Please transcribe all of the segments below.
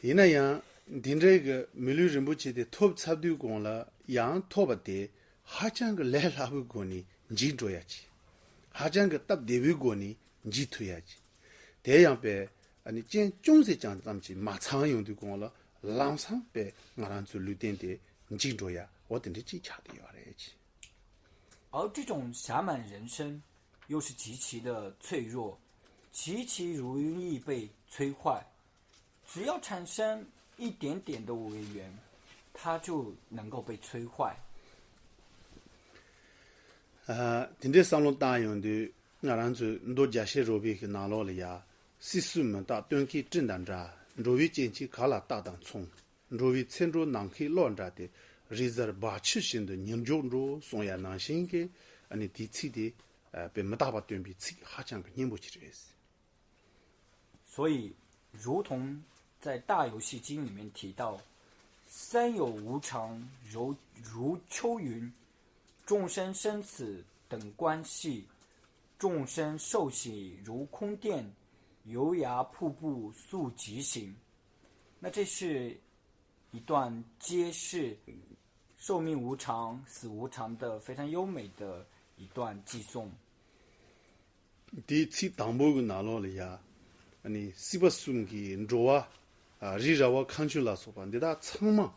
伊那样，听这个弥勒仁波切的托差对讲了，样托不得，还讲个来拉回讲呢，你做下去，还讲个搭地位讲呢，你推下去，这样呗，你见中世讲咱们去马常用的讲了，浪上呗，俺让做旅店的，你做呀，我等着技巧的要来去。而这种侠满人生，又是极其的脆弱，极其容易被摧坏。只要产生一点点的违缘，它就能够被摧坏。今天上路答应的，俺让做多加些肉皮去拿落了呀，细数们大短期正当着，肉皮进去卡拉大当冲，肉皮趁着囊气乱着的，日子把持性的凝重着，送呀囊心个，你第次的被没大把短皮吃，还讲个拧不起这事。所以，如同在大游戏经里面提到，三有无常，如秋云，众生生死等关系，众生受喜如空电，油崖瀑布速疾行。那这是一段揭示寿命无常、死无常的非常优美的一段寄颂。第一次当部个拿落了呀，你西巴孙给做日照我看出了说吧，你那苍嘛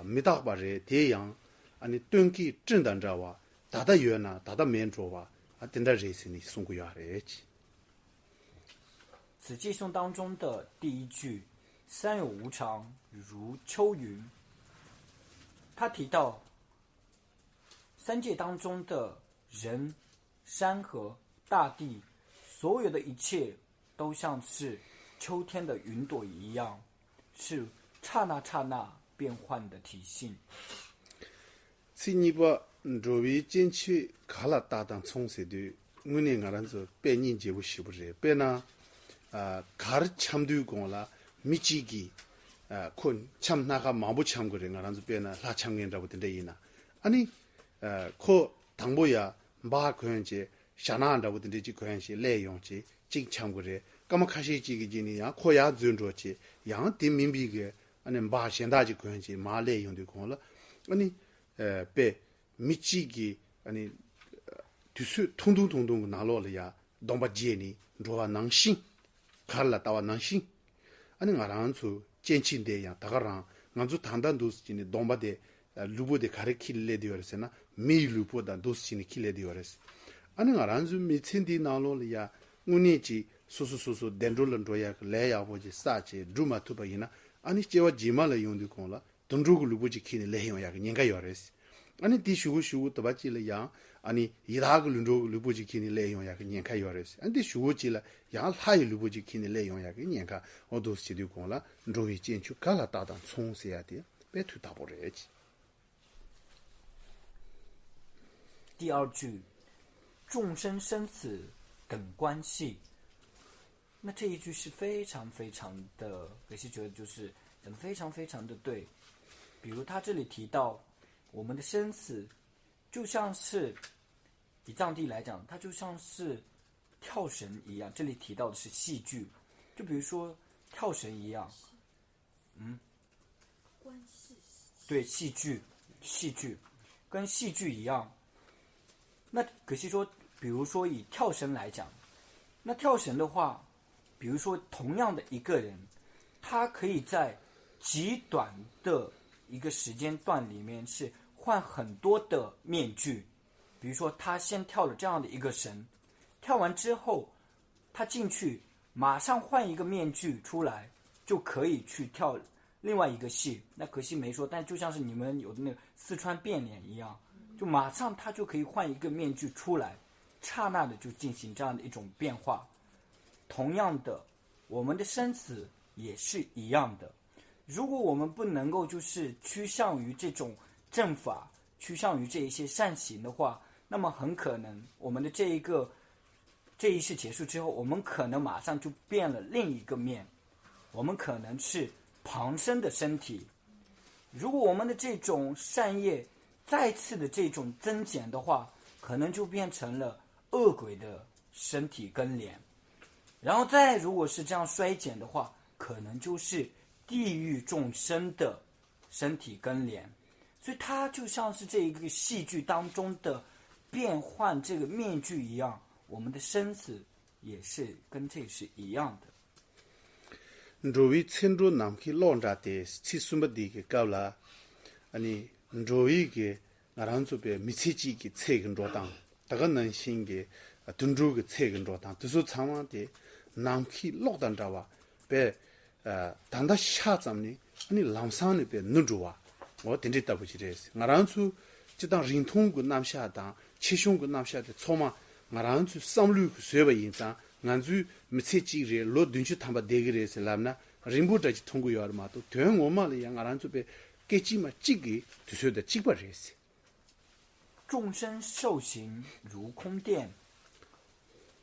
没大把人这样，你短期正当着哇，打到远呢，打到面做哇，等到人生你送过来去。此寄颂当中的第一句“三有无常，如秋云”，他提到三界当中的人、山河、大地，所有的一切都像是秋天的云朵一样，是刹那刹那变换的体性。此你把周围进去卡拉大当从事的，我呢俺们说百年结果是不是？百呢卡尔强对讲了，米几个困强那个忙不强个人，俺们说百呢拉强人着不等这一呢，你可当不呀，把可能些下那着不等这几可能些来用些进强个人。干嘛开始几个今年呀？可呀尊着去，样定明白个，把现在就关系马来用的讲了，被米几个就是通通拿落了呀，当把接呢，说能行，看了到话能行，俺让出坚持的样，大个让俺就谈谈都是今年当把的路部的开始起来的样子呢，没路部的都是今年起来的样子，俺让就没钱的拿落了呀，我年纪。说，电着人着呀，来呀或者啥子，如嘛土巴伊呢？你只要几嘛来用的讲了，等着个路不就看你来用呀个，应该要的是。你第学土巴几了样，你一大个路不就看你来用呀个，应该要的是。第学几了样，还有路不就看你来用呀个，应该我都是的讲了，着一进去干了大当从事呀的，别推大不来去。第二句，众生生死等关系。那这一句是非常非常的，可是觉得就是讲得非常非常的对。比如他这里提到，我们的生死就像是以藏地来讲，它就像是跳绳一样。这里提到的是戏剧，就比如说跳绳一样，对，戏剧跟戏剧一样。那可惜说，比如说以跳绳来讲，那跳绳的话。比如说，同样的一个人，他可以在极短的一个时间段里面是换很多的面具。比如说，他先跳了这样的一个绳，跳完之后，他进去马上换一个面具出来，就可以去跳另外一个戏。那可惜没说，但就像是你们有的那个四川变脸一样，就马上他就可以换一个面具出来，刹那的就进行这样的一种变化。同样的，我们的生死也是一样的。如果我们不能够就是趋向于这种正法，趋向于这一些善行的话，那么很可能我们的这一世结束之后，我们可能马上就变了另一个面，我们可能是旁生的身体。如果我们的这种善业再次的这种增减的话，可能就变成了恶鬼的身体跟脸。然后再如果是这样衰减的话，可能就是地狱众生的身体跟脸，所以它就像是这一个戏剧当中的变换这个面具一样，我们的生死也是跟这是一样的。Njowi tsendro namki lonja te tsi sumbadi ke kawla ani njowi ke ngaranzu be mitsichi ke tsegen rotang daga nanshin ke dundru ke tsegen rotang tusu tsama te namki lokdan jawa be danda sha zamni ani lamsang be nunjuwa wo denji tabu jiresi ngaranzu jidang ringtong gu namsha dang chishung gu namsha de tsoma ngaranzu samlu ku sweba yinzang nganzu mitsichi re lo dunchu tamba degire se lamna rimbu daji 통구 yor ma to tuen oma le yang aranzu be kechi ma chigi tusyo da chigba resi 众生受刑如空殿，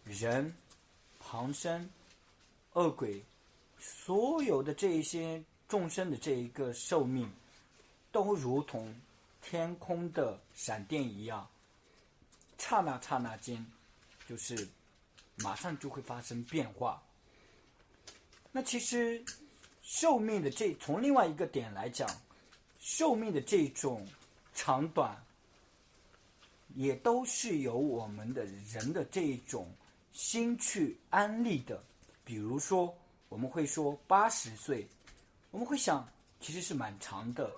人、旁生、恶鬼，所有的这一些众生的这一个寿命，都如同天空的闪电一样，刹那刹那间，就是马上就会发生变化。那其实寿命的从另外一个点来讲，寿命的这种长短，也都是由我们的人的这一种心去安立的。比如说，我们会说80岁，我们会想其实是蛮长的，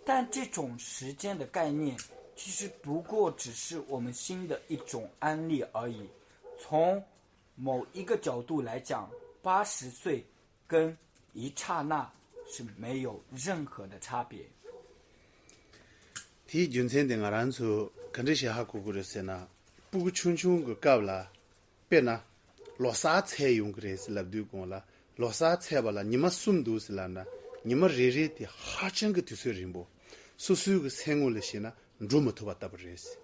但这种时间的概念，其实不过只是我们心的一种安立而已。从某一个角度来讲，80岁跟一刹那是没有任何的差别。Ti junsen de ngaranzu kanji shi ha ku se na bu chung chung gu gaw la pe na lo sa che yung gre se labdu ko la lo sa che ba la nima sum du se la na nima re re ti ha chang gu tu se rimbo su su gu sengu le shi na ndu mo to ba ta bre se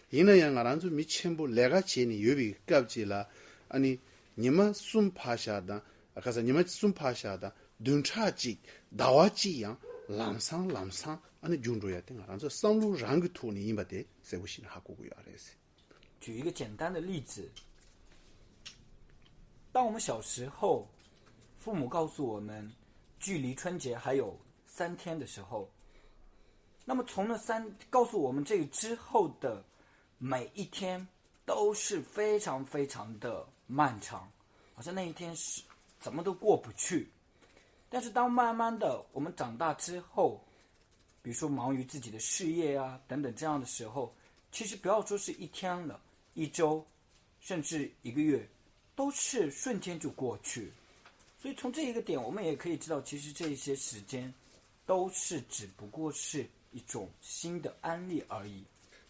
ina yang ngaranzu mi chenbo lega che ni yobi gaw ji la ani nima sum pa sha da akasa nima sum pa sha da dun cha ji dawa ji yang lamsang lamsang 아니 준로야 땡아 란서 상루 랑그 토니 임바데 세우신 하고고요 아레스 举一个简单的例子，当我们小时候，父母告诉我们距离春节还有3天的时候，那么从告诉我们这个之后的每一天都是非常非常的漫长，好像那一天是怎么都过不去。但是当慢慢的我们长大之后，比如说忙于自己的事业啊等等这样的时候，其实不要说是1天了，1周，甚至1个月，都是瞬间就过去。所以从这一个点，我们也可以知道，其实这些时间都是只不过是一种新的安利而已。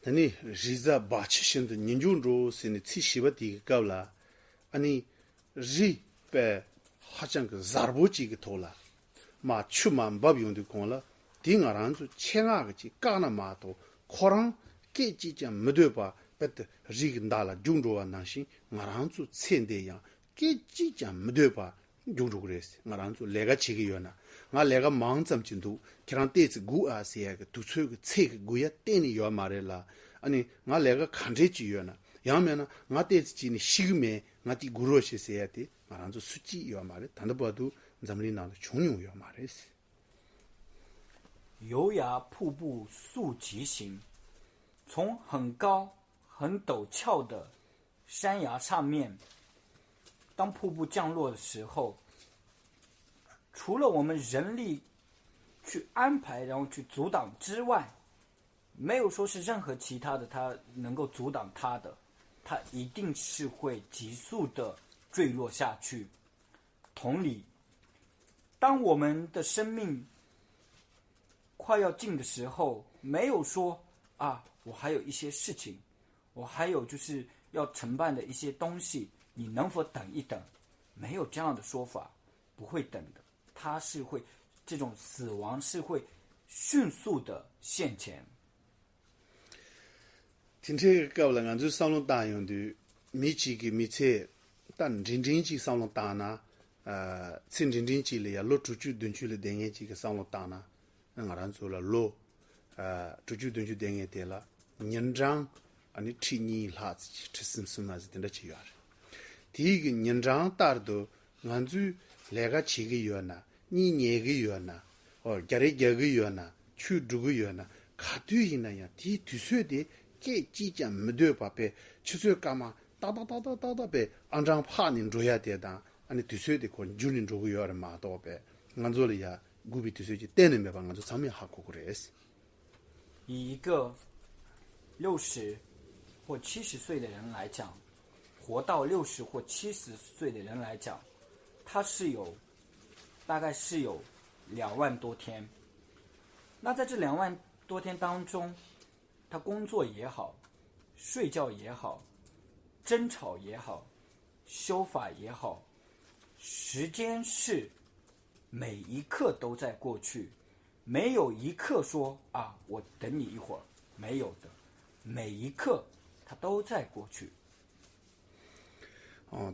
아니 리자 바치신도 ninjun로 세니 치시바디 가블라 아니 리베 하장 그 자르보지 그 돌라 마 추만 밥용도 콘라 딩아란주 챙아가지 까나마도 코랑 깨지자 못되바 베트 리긴달라 중조와 나시 마란주 첸데야 깨지자 못되바 중조 그랬어 마란주 내가 지기요나 nga lega mang cham chin du kirang te zi gu a se ya du chue ge che ge gu ya te ni yo ma re la ani nga lega khan je ji yo na ya me na nga te zi ni shi ge me nga ti gu ro she se ya ti ma ran zu su ji yo ma re dan de ba du zam li na de chung yu yo ma re se 油崖瀑布速疾行，从很高很陡峭的山崖上面，当瀑布降落的时候，除了我们人力去安排然后去阻挡之外，没有说是任何其他的它能够阻挡它的，它一定是会急速的坠落下去。同理，当我们的生命快要尽的时候，没有说啊，我还有一些事情，我还有就是要承办的一些东西，你能否等一等？没有这样的说法，不会等的。它是会，这种死亡是会迅速的现前。听这个了，俺就上龙大用的米几个米菜，但真正去上龙大呢，真正去了呀，落出去蹲去了电眼几个上龙大呢，俺俺做了落，出去蹲去电眼的了，年长，俺的吃你拉子吃什么嘛是真的吃药。第一个年长大的，俺就来个7个月呢。你年个月呢，隔了几个月呢，去这个月呢，卡对应那样，第对岁的该即将没对吧？呗，七岁干嘛？打呗，按照怕人做下的当，俺对岁的可就人这个月的嘛多呗，俺做了呀，古比对岁就带你没吧？俺做上面还过来是。以一个60或70岁的人来讲，活到60或70岁的人来讲，他大概是有2万多天。那在这2万多天当中，他工作也好，睡觉也好，争吵也好，修法也好，时间是每一刻都在过去，没有一刻说啊，我等你一会儿，没有的，每一刻它都在过去。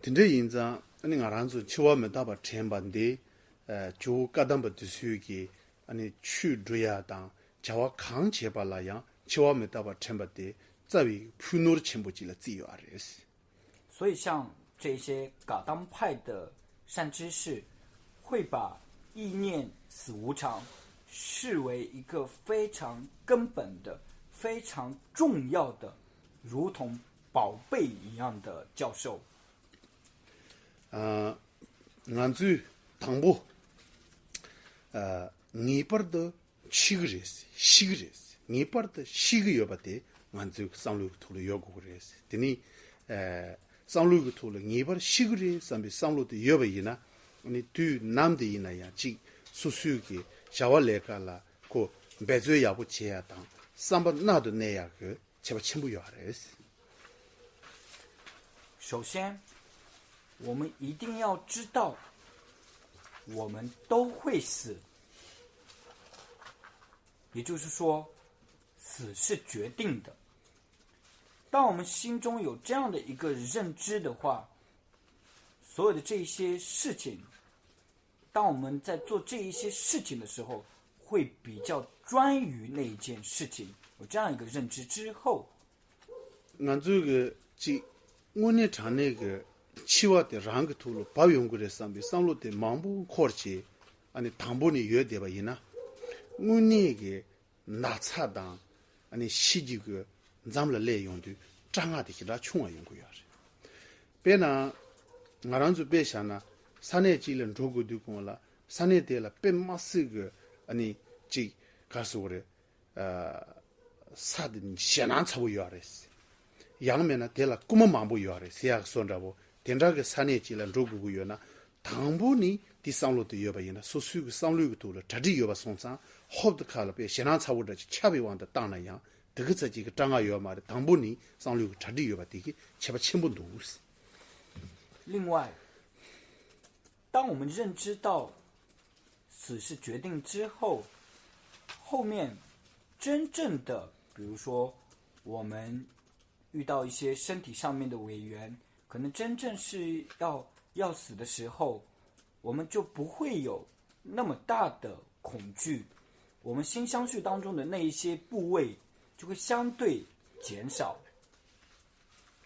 听这印象，你俺让做七万没打把前半的，就嘎当不的手机，你去追呀当，叫我扛起把那样，七万没打把前半的，在为普诺的前不记了自由而是。所以像这些噶当派的善知识，会把意念死无常视为一个非常根本的、非常重要的，如同宝贝一样的教授。俺做唐布，你把的7个人是10个人是，你把的10个月不得，俺做上路图了要过人是，等你上路个图了，你把10个人上面上路的要不一呢，你对男的那样进，所属的小娃来个了，个白嘴也不接呀当，上把那的那样个，却不全部要人是。首先，我们一定要知道，我们都会死，也就是说，死是决定的。当我们心中有这样的一个认知的话，所有的这些事情，当我们在做这一些事情的时候，会比较专于那一件事情。有这样一个认知之后，俺这个我那场那个7万的rank图了，把用过来上路的盲目考起，俺唐布呢有点吧伊呢，我那个拿差当，俺洗几个咱们来用的，张啊的其他穷啊用过呀是，别呢，俺让就别想呢，三年级人中国的工了，3年的了，别马是个，俺这告诉我的，啥的显然差不多的是。阳面呢，得了，根本忙不了的，谁也算着不？点这个3年级了，如果个月呢，唐布呢，第上路的月吧，呢，所属个上路个多了，这里月吧送上，好的看了别，显然差不多，700万的当了样，这个这几个张啊月嘛的，唐布呢，上路这里月吧，这个700不多是。另外，当我们认知到死是决定之后，后面真正的，比如说我们遇到一些身体上面的委员，可能真正是要死的时候，我们就不会有那么大的恐惧，我们心相续当中的那一些部位就会相对减少。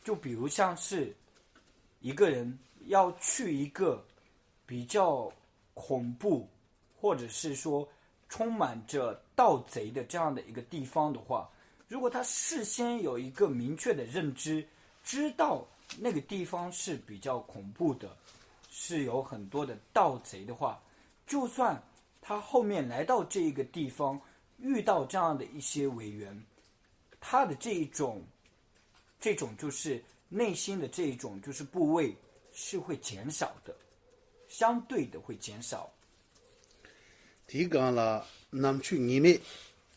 就比如像是一个人要去一个比较恐怖，或者是说充满着盗贼的这样的一个地方的话，如果他事先有一个明确的认知，知道那个地方是比较恐怖的，是有很多的盗贼的话，就算他后面来到这个地方遇到这样的一些委员，他的这种就是内心的这种就是部位是会减少的，相对的会减少。提讲了，南去你们。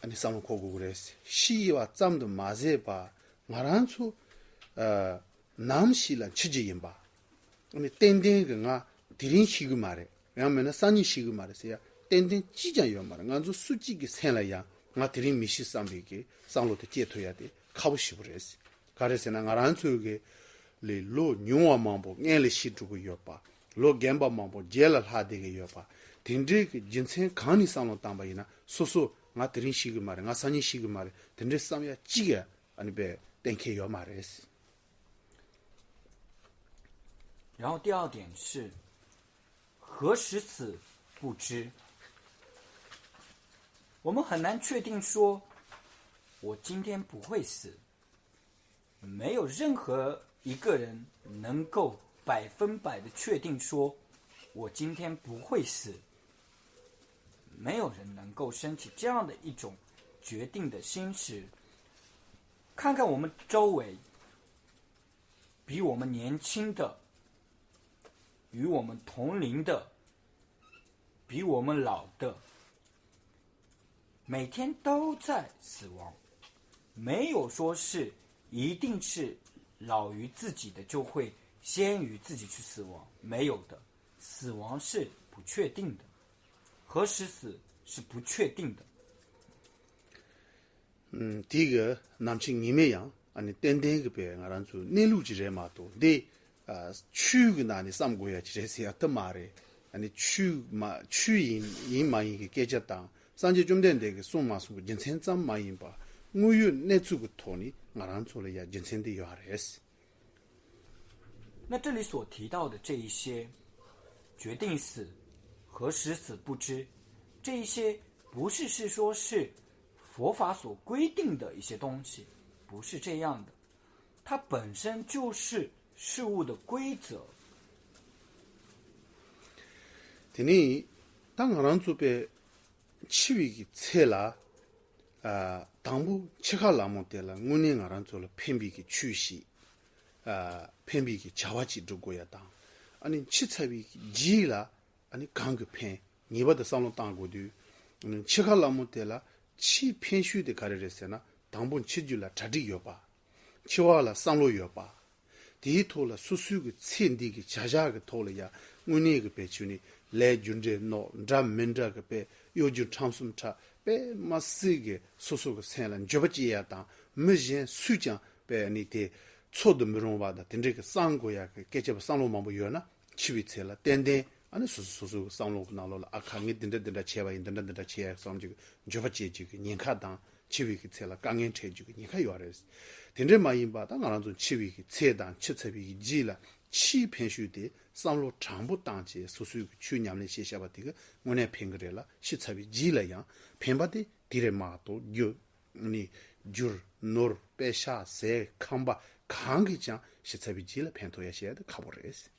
你上路考过来是，西话咱们的马赛吧，马上出南西了7级人吧，你单单个啊，敌人西个马的，然后呢3年西个马的是呀，单单即将要马的，俺做书记个参了样，俺敌人没西上边个上路的接头呀的，考不西不来是，搞的是呢，俺做个来路牛啊忙不，俺来西这个药吧，路干巴忙不，接了他这个药吧，听这个人参看你上路当吧伊呢，说。我敌人西个马的，我3年西个马的，等这上面几个，俺别等开要马的是。然后第二点是，何时死不知。我们很难确定说，我今天不会死。没有任何一个人能够100%的确定说，我今天不会死。没有人能够升起这样的一种决定的心识。看看我们周围，比我们年轻的，与我们同龄的，比我们老的，每天都在死亡。没有说是一定是老于自己的就会先于自己去死亡，没有的。死亡是不确定的，何时死是不确定的。第一个南京你们样，单单个别俺说内陆之人嘛多，对区个那里三个月这些得嘛嘞，区因嘛因个给家当，上节中间这个送嘛送人生怎嘛因吧，我有那做个托尼，俺做了呀人生的有还是。那这里所提到的这一些决定死、何时死不知，这一些不是说是佛法所规定的一些东西，不是这样的，它本身就是事物的规则。第二，当俺做被七位个菜啦，当部吃下拉么的了，我呢俺做了偏僻个区系，偏僻个茶瓦基中国也当，七菜位鸡啦，刚个偏，你把它上了当过的，吃下拉么的了。七偏虚的开始些呢，当本七就了查理药吧，七话了上路药吧，第一头了所属个前地个家家个头了呀，我那个白球呢，来军着孬，咱们这个白有就长松茶，白马四个所属个菜了，就不接呀当，没人水讲白你的错的没容话的，等这个三个呀个给这个上路忙不有呢，七位菜了，单单。说上路拿了啊，看你等着切吧，等着切上这个，你就不接这个，年看当七位个菜了，刚刚切这个，你看有的是，等着嘛因吧，当俺做七位个菜当七菜位个鸡了，七偏修的上路长不当节，所以去年的写下吧这个，我呢偏个了，七菜位鸡了样，偏把的地人马多有你就诺白下塞康吧，康个讲七菜位鸡了偏头也写的卡不热是。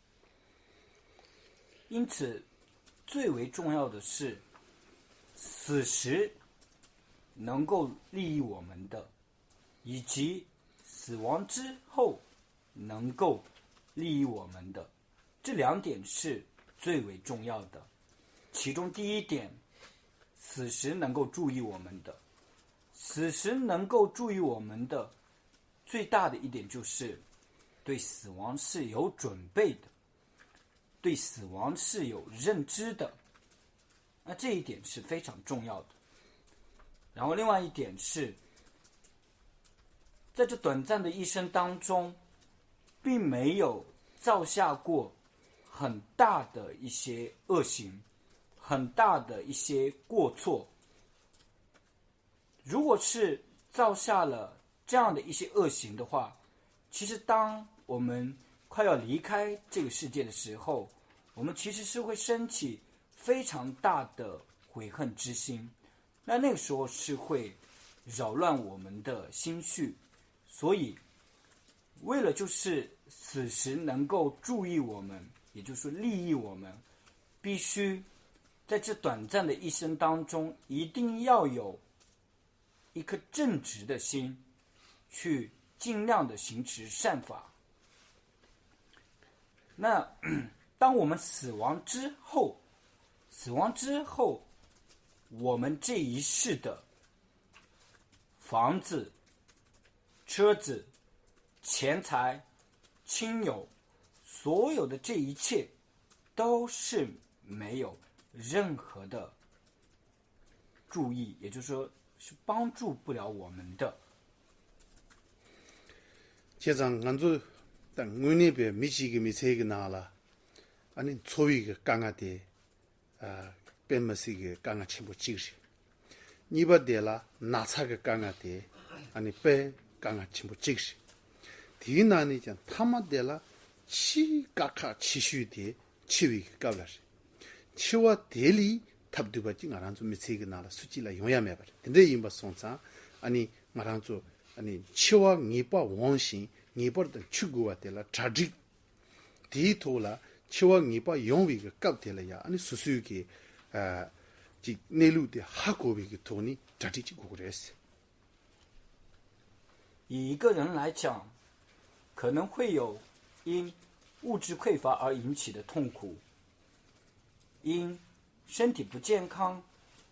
因此，最为重要的是，死时能够利益我们的，以及死亡之后能够利益我们的，这两点是最为重要的。其中第一点，死时能够注意我们的，死时能够注意我们的最大的一点就是对死亡是有准备的。对死亡是有认知的，那这一点是非常重要的。然后另外一点是，在这短暂的一生当中，并没有造下过很大的一些恶行，很大的一些过错。如果是造下了这样的一些恶行的话，其实当我们快要离开这个世界的时候，我们其实是会升起非常大的悔恨之心，那个时候是会扰乱我们的心绪。所以为了就是死时能够注意我们，也就是说利益我们，必须在这短暂的一生当中一定要有一颗正直的心，去尽量的行持善法。那当我们死亡之后，我们这一世的房子、车子、钱财、亲友，所有的这一切都是没有任何的注意，也就是说是帮助不了我们的。接着俺就等我那边没几个没菜个拿了。初一个刚刚的，本没是一个刚刚全部精神，你把的了拿差个刚刚的，本刚刚全部精神。第一呢，你讲他们的了七嘎卡七虚的七位个高了是， 치와 대리 탑두바지 나란조 미세게 나라 수지라 용야매버 근데 임바 송사 아니 나란조 아니 치와 니바 원신 니버던 추구와텔라 자직 디토라 치와 니바 용위가 깝텔라야 아니 수수기 지 내루데 하고비기 돈이 자직지 고그랬어 以一个人来讲，可能会有因物质匮乏而引起的痛苦，因身体不健康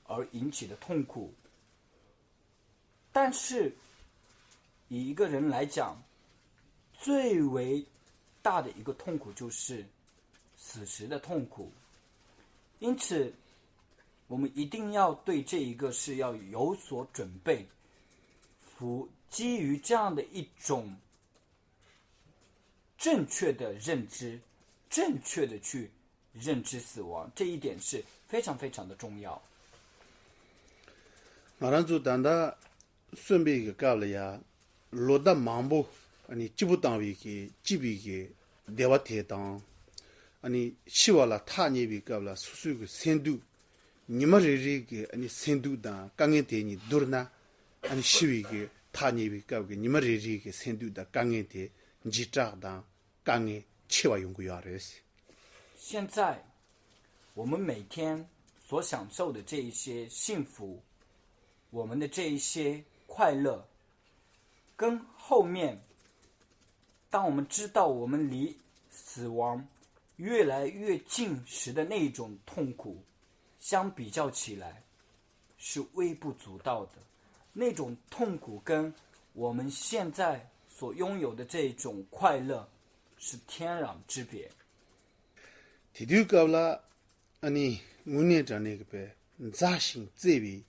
而引起的痛苦。但是，以一个人来讲，最为大的一个痛苦就是死时的痛苦。因此，我们一定要对这一个是要有所准备，基于这样的一种正确的认知，正确的去认知死亡，这一点是非常非常的重要。나란조 단다 순비가 까블야 로다 망보 아니 지부당위기 지비기 대화태당 아니 시와라 타니비 까블라 수수그 센두 니마리리기 아니 센두다 강에테니 두르나 아니 시위기 타니비 까블게 니마리리기 센두다 강에테 지자다 강에 치와 연구야레스 现在我们每天所享受的这一些幸福，我们的这一些快乐，跟后面当我们知道我们离死亡越来越近时的那种痛苦相比较起来是微不足道的。那种痛苦跟我们现在所拥有的这种快乐是天壤之别。 디디우가블라 아니 문예자네게 자신 제비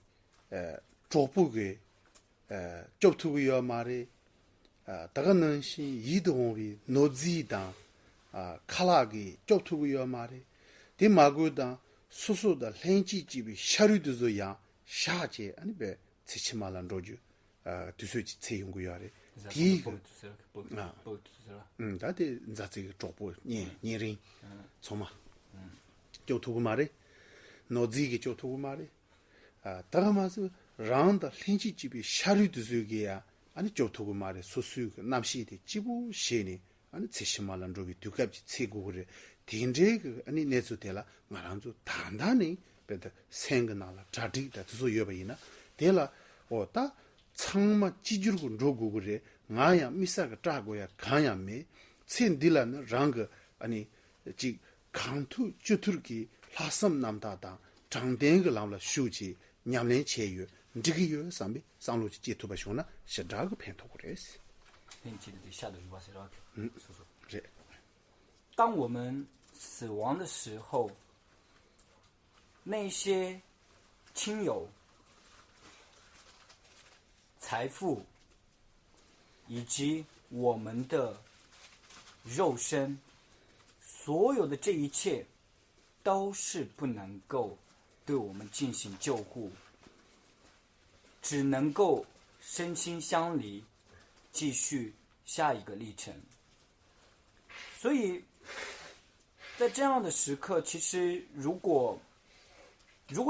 조부게 접투고요 말에 다가는 시 이동이 노지다 칼라기 접투고요 말에 디마고다 수수다 렌지집이 샤르드조야 샤제 아니 베 치치말란 로주 두수지 체용고요래 디 다데 자지 조부 니린 소마 조투고 말에 노지기 조투고 말에 다가마스 라운드 렌지집이 샤르드조게야 아니 조투고 말에 수수 남시디 지부 시니 아니 치치말란 로비 두갑지 체고그래 딘제 아니 내주텔라 말한주 단단히 베다 생각나라 자디다 두소 여바이나 데라 오다 창마 찌주르고 로고 그래 나야 미사가 짜고야 가야메 첸딜라는 랑가 아니 지 강투 주투르기 라섬 남다다 장den가 라울라 슈지 냠낸 체유 ndigiyo sambi 상로지 제토바쇼나 샤다가 펜토 그래스当我们死亡的时候，那些亲友、财富以及我们的肉身，所有的这一切都是不能够对我们进行救护，只能够身心相离，继续下一个历程。所以在这样的时刻，其实如果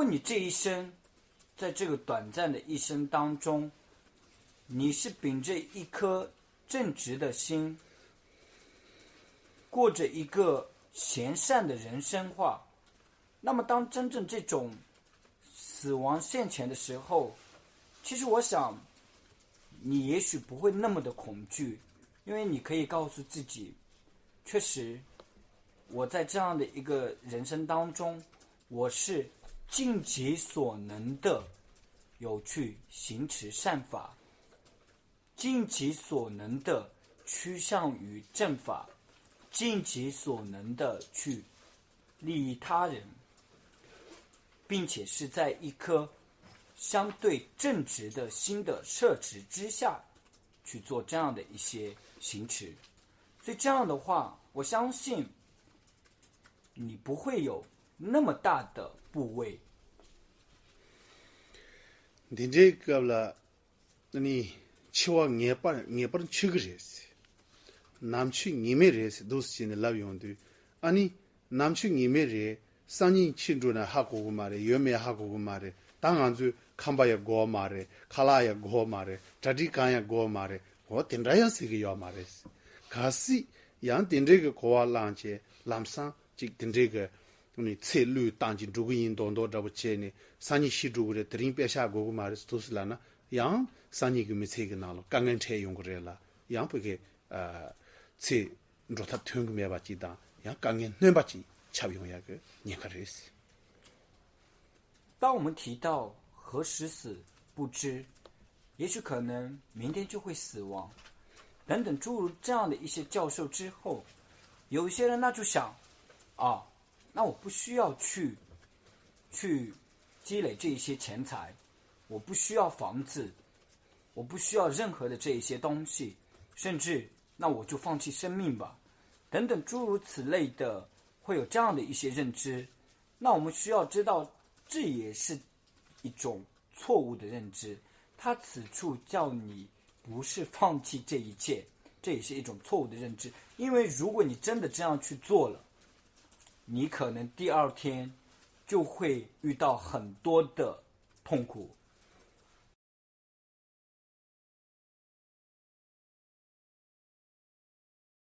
你这一生在这个短暂的一生当中，你是秉着一颗正直的心，过着一个贤善的人生话，那么当真正这种死亡现前的时候，其实我想你也许不会那么的恐惧，因为你可以告诉自己，确实我在这样的一个人生当中，我是尽己所能的有去行持善法，尽己所能的趋向于正法，尽己所能的去利益他人，并且是在一颗相对正直的心的摄持之下去做这样的一些行持。所以这样的话，我相信你不会有那么大的部位。딘제가블라 아니 치와 녜빠는 치그레스 남치 니메레스 도스진 라비온드 아니 남치 니메레 三人庆祝呢哈古古嘛的，原面哈古古嘛的，当然就康巴也过嘛的，卡拉也过嘛的，扎地干也过嘛的，我顶这样是个要嘛的，可是让顶这个国浪界蓝山就顶这个。你策略当今这个运动多这不接呢？三年西周的等于别下过嘛的都是了呢，让三年个没策个拿了，刚刚才用过这了，让不给策你说他听个没把鸡蛋，让刚刚能把鸡吃用一个，你看这是。当我们提到何时死不知，也许可能明天就会死亡，等等诸如这样的一些教授之后，有一些人那就想啊。那我不需要去积累这一些钱财，我不需要房子，我不需要任何的这一些东西，甚至那我就放弃生命吧，等等诸如此类的，会有这样的一些认知。那我们需要知道，这也是一种错误的认知。它此处叫你不是放弃这一切，这也是一种错误的认知。因为如果你真的这样去做了，你可能第二天就会遇到很多的痛苦，